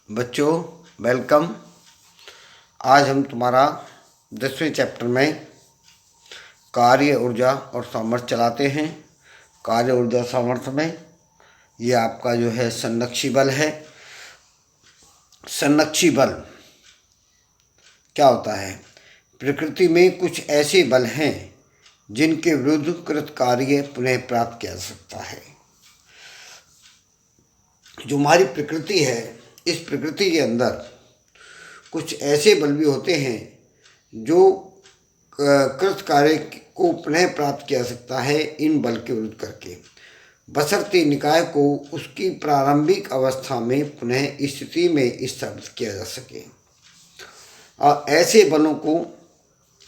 बच्चों वेलकम। आज हम तुम्हारा 10वें चैप्टर में कार्य ऊर्जा और सामर्थ्य चलाते हैं। कार्य ऊर्जा सामर्थ्य में ये आपका जो है संरक्षी बल है। संरक्षी बल क्या होता है? प्रकृति में कुछ ऐसे बल हैं जिनके विरुद्ध कृत कार्य पुनः प्राप्त किया जा सकता है। जो हमारी प्रकृति है, इस प्रकृति के अंदर कुछ ऐसे बल भी होते हैं जो कृत कार्य को पुनः प्राप्त किया जा सकता है इन बल के विरुद्ध करके, बशर्ते निकाय को उसकी प्रारंभिक अवस्था में पुनः स्थिति में स्थापित किया जा सके। और ऐसे बलों को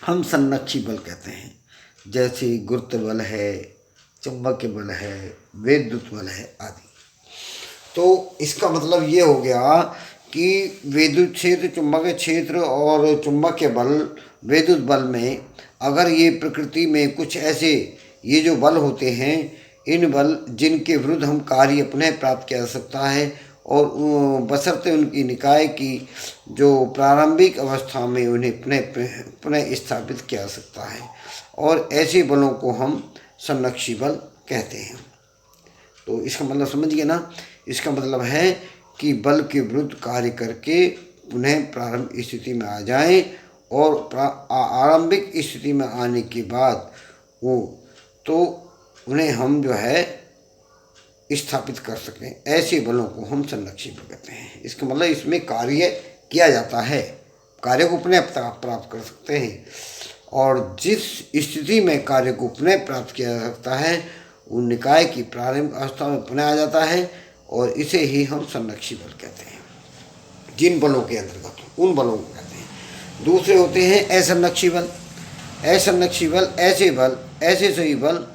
हम संरक्षी बल कहते हैं, जैसे गुरुत्व बल है, चुंबकीय बल है, विद्युत बल है आदि। तो इसका मतलब ये हो गया कि विद्युत क्षेत्र, चुंबकीय क्षेत्र और चुंबकीय बल, विद्युत बल में अगर ये प्रकृति में कुछ ऐसे ये जो बल होते हैं, इन बल जिनके विरुद्ध हम कार्य पुनः प्राप्त किया जा सकता है और बशर्ते उनकी निकाय की जो प्रारंभिक अवस्था में उन्हें पुनः स्थापित किया जा सकता है, और ऐसे बलों को हम संरक्षी बल कहते हैं। तो इसका मतलब समझ गए ना? इसका मतलब है कि बल के विरुद्ध कार्य करके पुनः प्रारंभ स्थिति में आ जाएं और आरंभिक स्थिति में आने के बाद उन्हें हम जो है स्थापित कर सकें, ऐसे बलों को हम संरक्षी बल कहते हैं। इसका मतलब इसमें कार्य किया जाता है, कार्य को पुनः प्राप्त कर सकते हैं, और जिस स्थिति में कार्य को पुनः प्राप्त किया जा सकता है उन निकाय की प्रारंभिक अवस्था में पुनः आ जाता है, और इसे ही हम संरक्षी बल कहते हैं। जिन बलों के अंतर्गत उन बलों को कहते हैं। दूसरे होते हैं असंरक्षी बल। असंरक्षी बल ऐसे सभी बल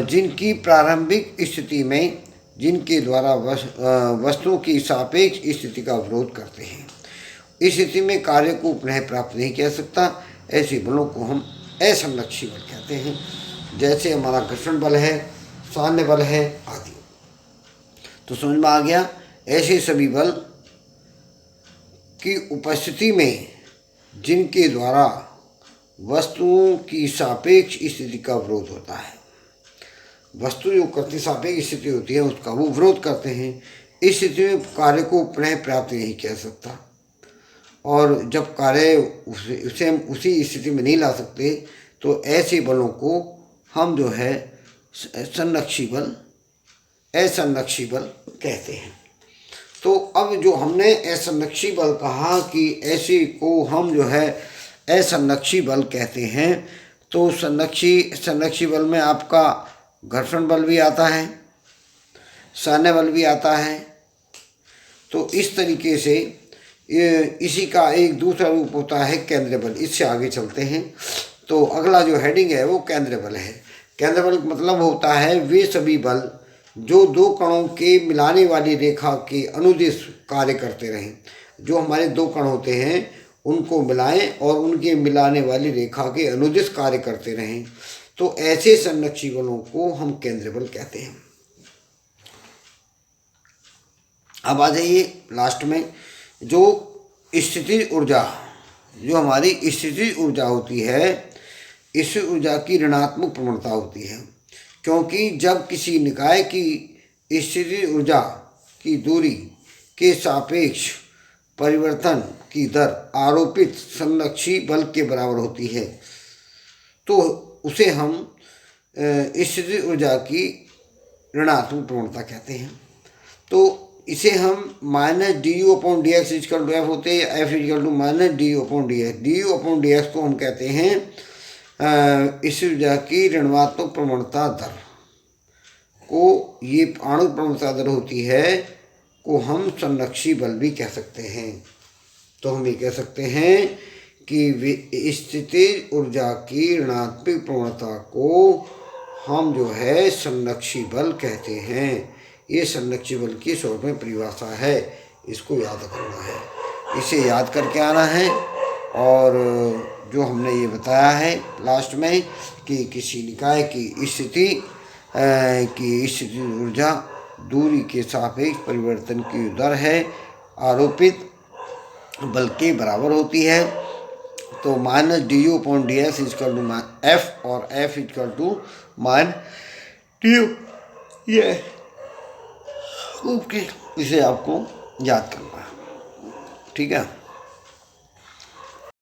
जिनकी प्रारंभिक स्थिति में जिनके द्वारा वस्तुओं की सापेक्ष स्थिति का विरोध करते हैं, इस स्थिति में कार्य को पुनः प्राप्त नहीं किया सकता, ऐसे बलों को हम असंरक्षी बल कहते हैं। जैसे हमारा घर्षण बल है, सान्य बल है आदि। तो समझ में आ गया? ऐसे सभी बल की उपस्थिति में जिनके द्वारा वस्तुओं की सापेक्ष स्थिति का विरोध होता है, वस्तु जो करती सापेक्ष स्थिति होती है उसका वो विरोध करते हैं, इस स्थिति में कार्य को पुनः प्राप्त नहीं किया सकता, और जब कार्य उसे हम उसी स्थिति में नहीं ला सकते तो ऐसे बलों को हम जो है संरक्षी बल, असंरक्षी बल कहते हैं। तो अब जो हमने असंरक्षी बल कहा कि ऐसे को हम जो है असंरक्षी बल कहते हैं, तो संरक्षी बल में आपका घर्षण बल भी आता है, सान्य बल भी आता है। तो इस तरीके से इसी का एक दूसरा रूप होता है केंद्रीय बल। इससे आगे चलते हैं। तो अगला जो हेडिंग है वो केंद्रीय बल है। केंद्रीय बल का मतलब होता है वे सभी बल जो दो कणों के मिलाने वाली रेखा के अनुदिश कार्य करते रहें। जो हमारे दो कण होते हैं उनको मिलाएं और उनके मिलाने वाली रेखा के अनुदिश कार्य करते रहें, तो ऐसे संरक्षी बलों को हम केंद्रीय बल कहते हैं। अब आ जाइए लास्ट में, जो स्थितिज ऊर्जा, जो हमारी स्थितिज ऊर्जा होती है, इस ऊर्जा की ऋणात्मक प्रवणता होती है, क्योंकि जब किसी निकाय की स्थितिज ऊर्जा की दूरी के सापेक्ष परिवर्तन की दर आरोपित संरक्षी बल के बराबर होती है, तो उसे हम स्थितिज ऊर्जा की ऋणात्मक प्रवणता कहते हैं। तो इसे हम -du/dx = f होते हैं, f = -du/dx। du/dx को हम कहते हैं इस ऊर्जा की ऋणात्मक प्रवणता दर को, ये आणुक प्रवणता दर होती है, को हम संरक्षी बल भी कह सकते हैं। तो हम ये कह सकते हैं कि स्थितिज ऊर्जा की ऋणात्मक प्रवणता को हम जो है संरक्षी बल कहते हैं। ये संरक्षी बल की शॉर्ट में परिभाषा है, इसको याद करना है, इसे याद करके आना है। और जो हमने ये बताया है लास्ट में कि किसी निकाय की स्थिति ऊर्जा दूरी के सापेक्ष परिवर्तन की दर है, आरोपित बल के बराबर होती है। तो minus D U upon D S equal to F और एफ इजकल टू मान डी यू। ये ओके, इसे आपको याद करना है, ठीक है।